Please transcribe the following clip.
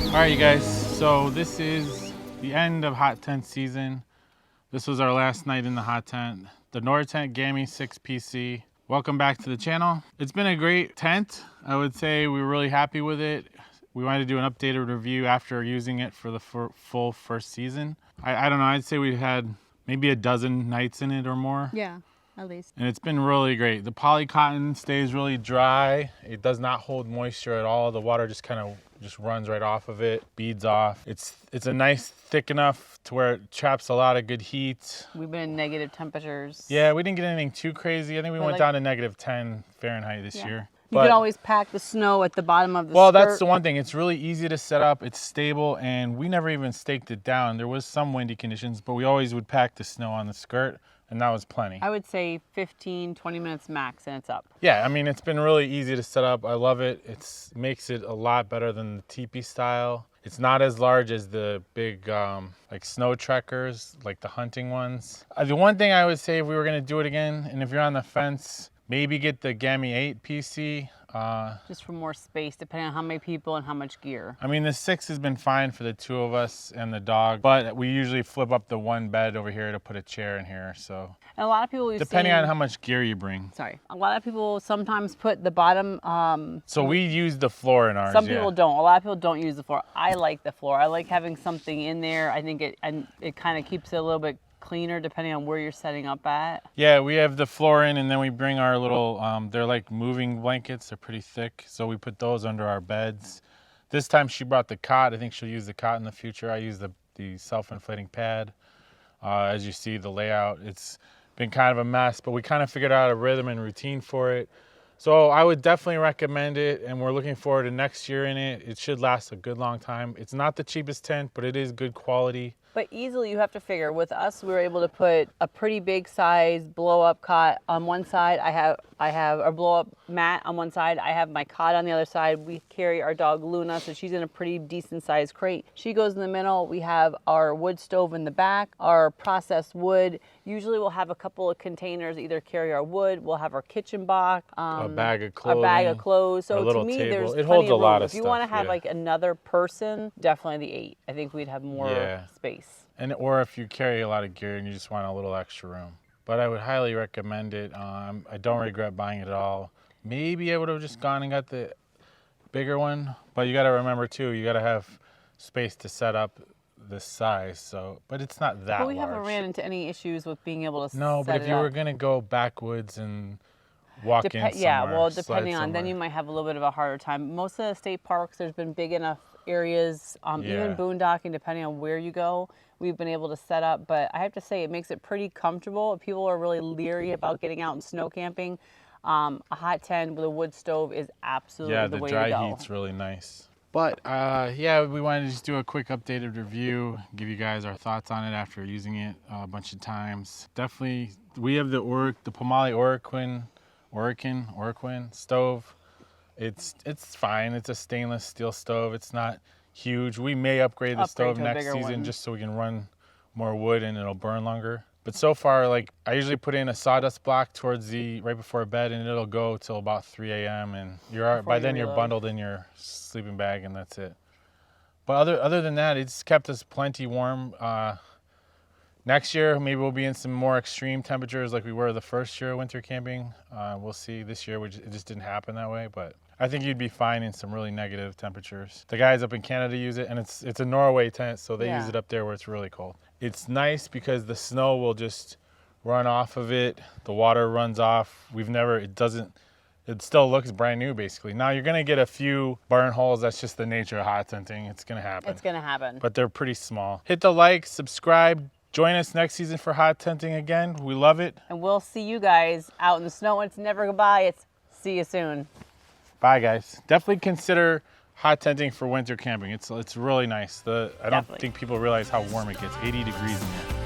All right, you guys, so this is the end of hot tent season. This was our last night in the hot tent, the Nortent Gamme 6 PC. Welcome back to the channel. It's been a great tent. I would say we were really happy with it. We wanted to do an updated review after using it for the full first season. I don't know, I'd say we had maybe a dozen nights in it or more. Yeah, at least. And it's been really great. The poly cotton stays really dry. It does not hold moisture at all. The water just kind of runs right off of it, beads off. It's a nice thick enough to where it traps a lot of good heat. We've been in negative temperatures. Yeah, we didn't get anything too crazy. I think we went down to -10 Fahrenheit this year. You can always pack the snow at the bottom of the Well, skirt. that's the one thing. It's really easy to set up. It's stable, and we never even staked it down. There was some windy conditions, but we always would pack the snow on the skirt, and that was plenty. I would say 15, 20 minutes max, and it's up. Yeah, I mean, it's been really easy to set up. I love it. It makes it a lot better than the teepee style. It's not as large as the big like snow trekkers, like the hunting ones. The one thing I would say if we were gonna do it again, and if you're on the fence, maybe get the Gamme 8 PC. Just for more space, depending on how many people and how much gear. I mean, the 6 has been fine for the 2 of us and the dog, but we usually flip up the one bed over here to put a chair in here, so. And a lot of people depending on how much gear you bring. Sorry. A lot of people sometimes put the bottom. So we use the floor in ours. Some people don't. A lot of people don't use the floor. I like the floor. I like having something in there. I think it kind of keeps it a little bit cleaner depending on where you're setting up at. Yeah, we have the floor in, and then we bring our little, they're like moving blankets. They're pretty thick, so we put those under our beds. This time she brought the cot. I think she'll use the cot in the future. I use the self-inflating pad. As you see, the layout, it's been kind of a mess, but we kind of figured out a rhythm and routine for it. So I would definitely recommend it, and we're looking forward to next year in it. It should last a good long time. It's not the cheapest tent, but it is good quality. But easily you have to figure, with us, we were able to put a pretty big size blow-up cot on one side. I have a blow-up mat on one side. I have my cot on the other side. We carry our dog Luna, so she's in a pretty decent sized crate. She goes in the middle. We have our wood stove in the back, our processed wood. Usually we'll have a couple of containers, either carry our wood, we'll have our kitchen box, a bag of clothing, our bag of clothes. So to me, there's plenty of room. If you want to have like another person, definitely the 8. I think we'd have more space. Or if you carry a lot of gear and you just want a little extra room. But I would highly recommend it. I don't regret buying it at all. Maybe I would have just gone and got the bigger one, but you got to remember too, you got to have space to set up this size. So, but it's not that large. But we haven't ran into any issues with being able to set it up. No, but if you were going to go backwoods and walk in somewhere, yeah, well, depending on, then you might have a little bit of a harder time. Most of the state parks, there's been big enough areas, even boondocking, depending on where you go, we've been able to set up. But I have to say, it makes it pretty comfortable. If people are really leery about getting out and snow camping, a hot tent with a wood stove is absolutely the way to go. Yeah, the dry heat's really nice. But yeah, we wanted to just do a quick updated review, give you guys our thoughts on it after using it a bunch of times. Definitely, we have the Pomali Oriquin stove. It's fine. It's a stainless steel stove. It's not huge. We may upgrade the stove next season just so we can run more wood and it'll burn longer. But so far, like, I usually put in a sawdust block towards right before bed, and it'll go till about 3 a.m. and by then you're bundled in your sleeping bag, and that's it. But other than that, it's kept us plenty warm. Next year, maybe we'll be in some more extreme temperatures like we were the first year of winter camping. We'll see. This year, it just didn't happen that way, but I think you'd be fine in some really negative temperatures. The guys up in Canada use it, and it's a Norway tent, so they use it up there where it's really cold. It's nice because the snow will just run off of it. The water runs off. It still looks brand new, basically. Now, you're gonna get a few burn holes. That's just the nature of hot tenting. It's gonna happen. It's gonna happen. But they're pretty small. Hit the like, subscribe. Join us next season for hot tenting again. We love it. And we'll see you guys out in the snow. It's never goodbye. It's see you soon. Bye, guys. Definitely consider hot tenting for winter camping. It's really nice. I don't think people realize how warm it gets. 80 degrees in there.